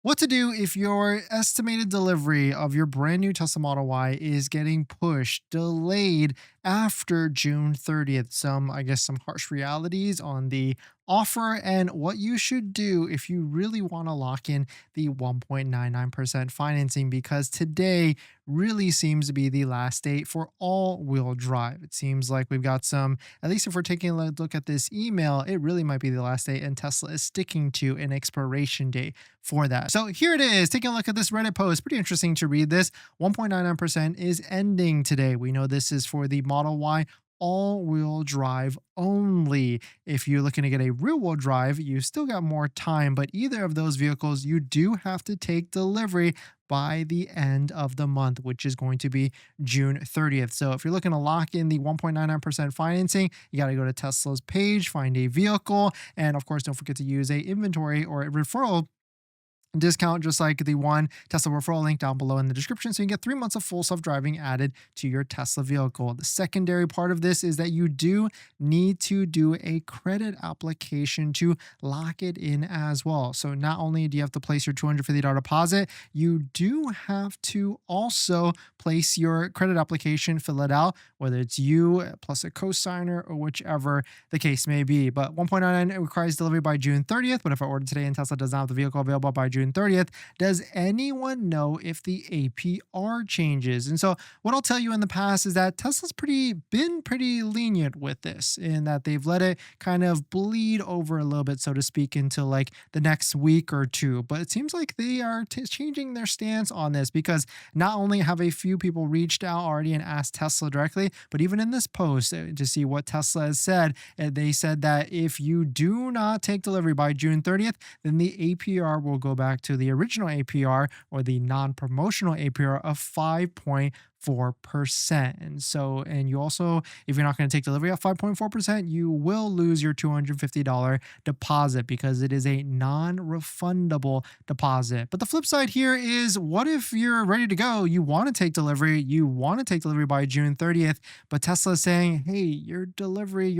What to do if your estimated delivery of your brand new Tesla Model Y is getting pushed, delayed after June 30th. I guess, some harsh realities on the offer and what you should do if you really want to lock in the 1.99% financing, because today really seems to be the last date for all wheel drive. It seems like we've got some, at least if we're taking a look at this email, it really might be the last date, and Tesla is sticking to an expiration date for that. So here it is, taking a look at this Reddit post. Pretty interesting to read this. 1.99% is ending today. We know this is for the Model Y all-wheel drive only. If you're looking to get a rear-wheel drive, you still got more time, but either of those vehicles, you do have to take delivery by the end of the month, which is going to be June 30th. So if you're looking to lock in the 1.99% financing, you got to go to Tesla's page, find a vehicle, and of course, don't forget to use a inventory or a referral discount, just like the one Tesla referral link down below in the description. So you can get 3 months of full self-driving added to your Tesla vehicle. The secondary part of this is that you do need to do a credit application to lock it in as well. So not only do you have to place your $250 deposit, you do have to also place your credit application, fill it out, whether it's you plus a co-signer or whichever the case may be. But 1.99 requires delivery by June 30th. But if I order today and Tesla does not have the vehicle available by June 30th, does anyone know if the APR changes? And so what I'll tell you in the past is that Tesla's been pretty lenient with this, in that they've let it kind of bleed over a little bit, so to speak, until like the next week or two. But it seems like they are changing their stance on this, because not only have a few people reached out already and asked Tesla directly, but even in this post, to see what Tesla has said, they said that if you do not take delivery by June 30th, then the APR will go back to the original APR, or the non-promotional APR, of 5.4%. And you also, if you're not going to take delivery at 5.4%, you will lose your $250 deposit, because it is a non-refundable deposit. But the flip side here is, what if you're ready to go, you want to take delivery, by June 30th, but Tesla is saying, hey, your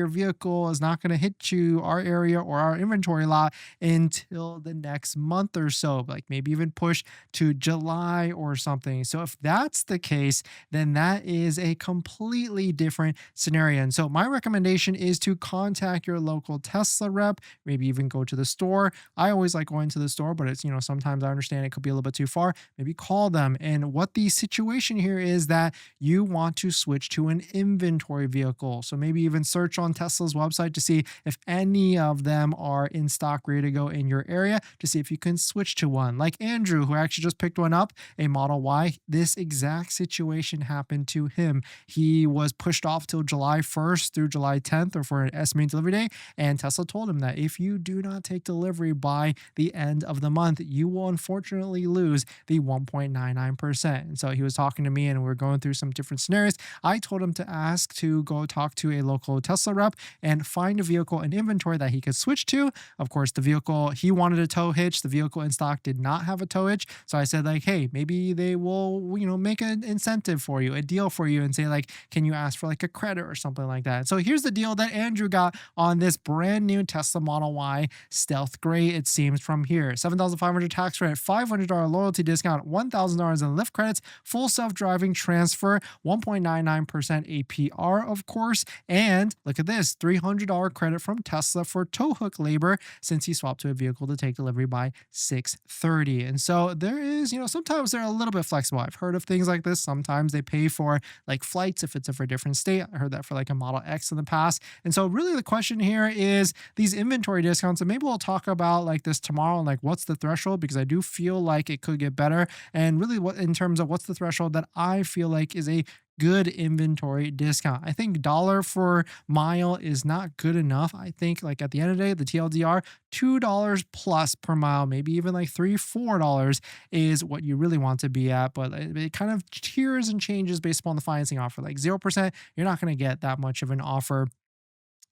vehicle is not going to hit our area or our inventory lot until the next month or so, like maybe even push to July or something. So if that's the case, then that is a completely different scenario. And so my recommendation is to contact your local Tesla rep, maybe even go to the store. I always like going to the store, but it's, sometimes I understand it could be a little bit too far. Maybe call them. And what the situation here is that you want to switch to an inventory vehicle. So maybe even search on Tesla's website to see if any of them are in stock, ready to go in your area, to see if you can switch to one. Like Andrew, who actually just picked one up, a Model Y, this exact situation happened to him. He was pushed off till July 1st through July 10th, or for an estimated delivery day. And Tesla told him that if you do not take delivery by the end of the month, you will unfortunately lose the 1.99%. And so he was talking to me, and we are going through some different scenarios. I told him to ask to go talk to a local Tesla rep and find a vehicle in inventory that he could switch to. Of course, the vehicle he wanted a tow hitch. The vehicle in stock did not have a tow hitch. So I said, like, hey, maybe they will, make an incentive for you, a deal for you, and say, like, can you ask for like a credit or something like that? So here's the deal that Andrew got on this brand new Tesla Model Y Stealth Gray. It seems from here: $7,500 tax credit, $500 loyalty discount, $1,000 in Lyft credits, full self-driving transfer, 1.99% APR, of course. And look at this, $300 credit from Tesla for tow hook labor, since he swapped to a vehicle to take delivery by 6:30. And so there is, sometimes they're a little bit flexible. I've heard of things like this. Sometimes they pay for like flights if it's for a different state. I heard that for like a Model X in the past. And so really the question here is these inventory discounts, and maybe we'll talk about like this tomorrow, like what's the threshold, because I do feel like it could get better. And really, what in terms of what's the threshold that I feel like is a good inventory discount. I think dollar for mile is not good enough. I think, like, at the end of the day, the TLDR, $2 plus per mile, maybe even like $3, $4 is what you really want to be at. But it kind of tiers and changes based upon the financing offer. Like 0%, you're not going to get that much of an offer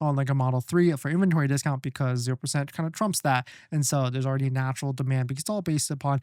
on like a Model 3 for inventory discount because 0% kind of trumps that. And so there's already natural demand because it's all based upon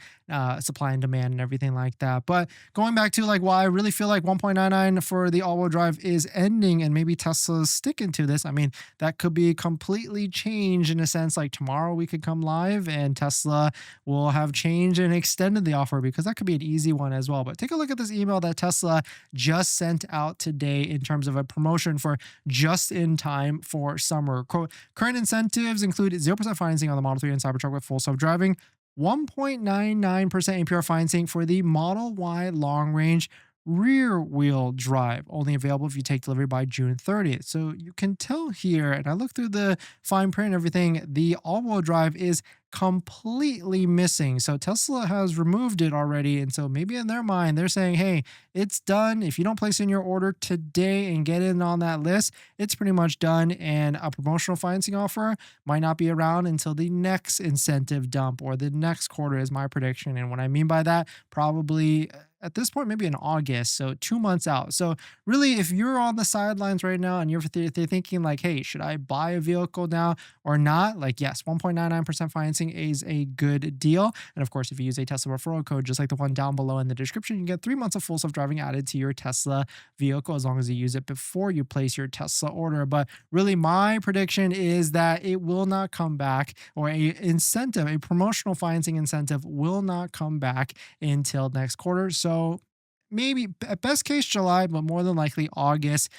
supply and demand and everything like that. But going back to like why I really feel like 1.99 for the all-wheel drive is ending and maybe Tesla's sticking to this. I mean, that could be completely changed in a sense. Like tomorrow we could come live and Tesla will have changed and extended the offer because that could be an easy one as well. But take a look at this email that Tesla just sent out today in terms of a promotion for just in time for summer. Quote, current incentives include 0% financing on the Model 3 and Cybertruck with full self-driving, 1.99% APR financing for the Model Y long range rear wheel drive, only available if you take delivery by June 30th. So you can tell here, and I look through the fine print and everything, the all-wheel drive is completely missing. So Tesla has removed it already. And so maybe in their mind, they're saying, hey, it's done. If you don't place in your order today and get in on that list, it's pretty much done. And a promotional financing offer might not be around until the next incentive dump or the next quarter is my prediction. And what I mean by that, probably at this point, maybe in August, so 2 months out. So really, if you're on the sidelines right now and you're thinking like, hey, should I buy a vehicle now or not? Like, yes, 1.99% financing is a good deal. And of course, if you use a Tesla referral code, just like the one down below in the description, you get 3 months of full self-driving added to your Tesla vehicle as long as you use it before you place your Tesla order. But really, my prediction is that it will not come back, or a promotional financing incentive will not come back until next quarter. So maybe at best case July, but more than likely August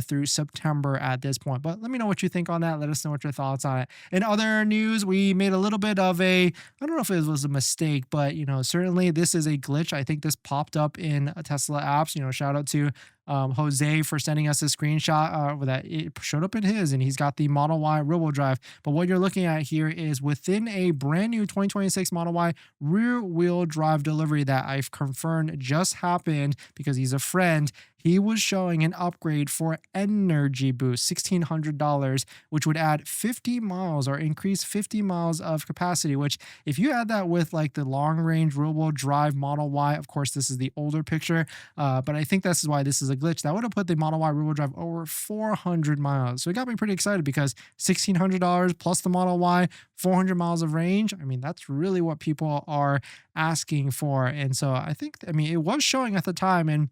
through September at this point. But let me know what you think on that. Let us know what your thoughts on it. In other news, we made a little bit of I don't know if it was a mistake, but certainly this is a glitch. I think this popped up in Tesla apps. Shout out to Jose for sending us a screenshot that it showed up in his, and he's got the Model Y rear-wheel drive. But what you're looking at here is within a brand new 2026 Model Y rear-wheel drive delivery that I've confirmed just happened because he's a friend. He was showing an upgrade for energy boost, $1,600, which would add 50 miles or increase 50 miles of capacity, which if you add that with like the long range rear wheel drive Model Y, of course, this is the older picture, but I think this is why this is a glitch. That would have put the Model Y rear wheel drive over 400 miles. So it got me pretty excited because $1,600 plus the Model Y, 400 miles of range. I mean, that's really what people are asking for. And so it was showing at the time, and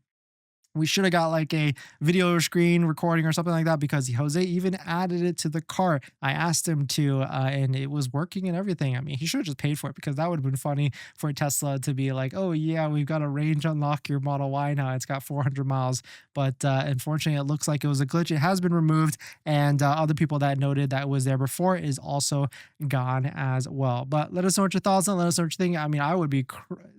we should have got like a video screen recording or something like that because Jose even added it to the cart. I asked him to, and it was working and everything. I mean, he should have just paid for it because that would have been funny for Tesla to be like, oh yeah, we've got a range unlock your Model Y now. It's got 400 miles. But unfortunately, it looks like it was a glitch. It has been removed. And other people that noted that it was there before is also gone as well. But let us know what your thoughts on. Let us know what you think. I mean, I would be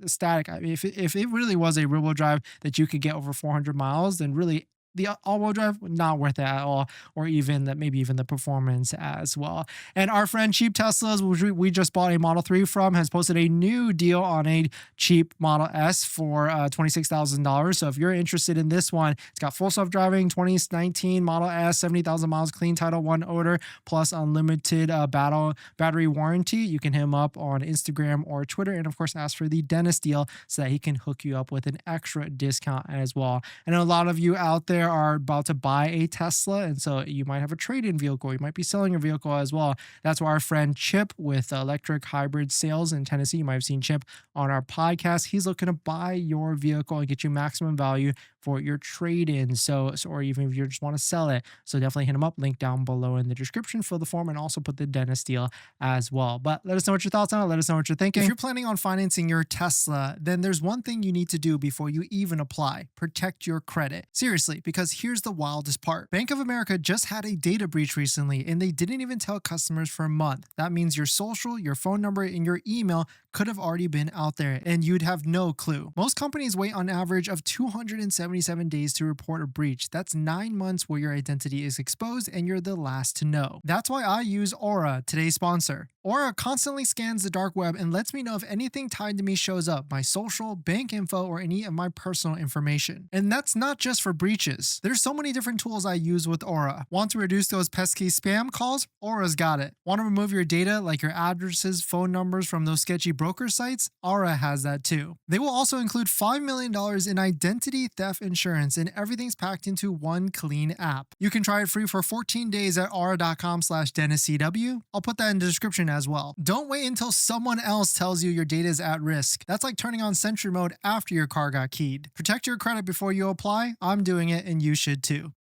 ecstatic. I mean, if it really was a rear-wheel drive that you could get over 400 miles, then really the all-wheel drive, not worth it at all, or even that, maybe even the performance as well. And our friend Cheap Teslas, which we just bought a Model 3 from, has posted a new deal on a cheap Model S for $26,000. So if you're interested in this one, it's got full self-driving 2019 Model S, 70,000 miles, clean Title 1 odor, plus unlimited battery warranty. You can hit him up on Instagram or Twitter, and of course ask for the Dennis deal so that he can hook you up with an extra discount as well. I know a lot of you out there are about to buy a Tesla, and so you might have a trade-in vehicle. You might be selling a vehicle as well. That's why our friend Chip with Electric Hybrid Sales in Tennessee, you might have seen Chip on our podcast. He's looking to buy your vehicle and get you maximum value for your trade-in. So or even if you just want to sell it. So definitely hit him up. Link down below in the description. Fill the form and also put the Dennis deal as well. But let us know what your thoughts are. Let us know what you're thinking. If you're planning on financing your Tesla, then there's one thing you need to do before you even apply. Protect your credit. Seriously, because here's the wildest part. Bank of America just had a data breach recently, and they didn't even tell customers for a month. That means your social, your phone number, and your email could have already been out there, and you'd have no clue. Most companies wait on average of 277 days to report a breach. That's 9 months where your identity is exposed and you're the last to know. That's why I use Aura, today's sponsor. Aura constantly scans the dark web and lets me know if anything tied to me shows up, my social, bank info, or any of my personal information. And that's not just for breaches. There's so many different tools I use with Aura. Want to reduce those pesky spam calls? Aura's got it. Want to remove your data like your addresses, phone numbers from those sketchy broker sites? Aura has that too. They will also include $5 million in identity theft off insurance, and everything's packed into one clean app. You can try it free for 14 days at aura.com/DennisCW. I'll put that in the description as well. Don't wait until someone else tells you your data is at risk. That's like turning on Sentry mode after your car got keyed. Protect your credit before you apply. I'm doing it, and you should too.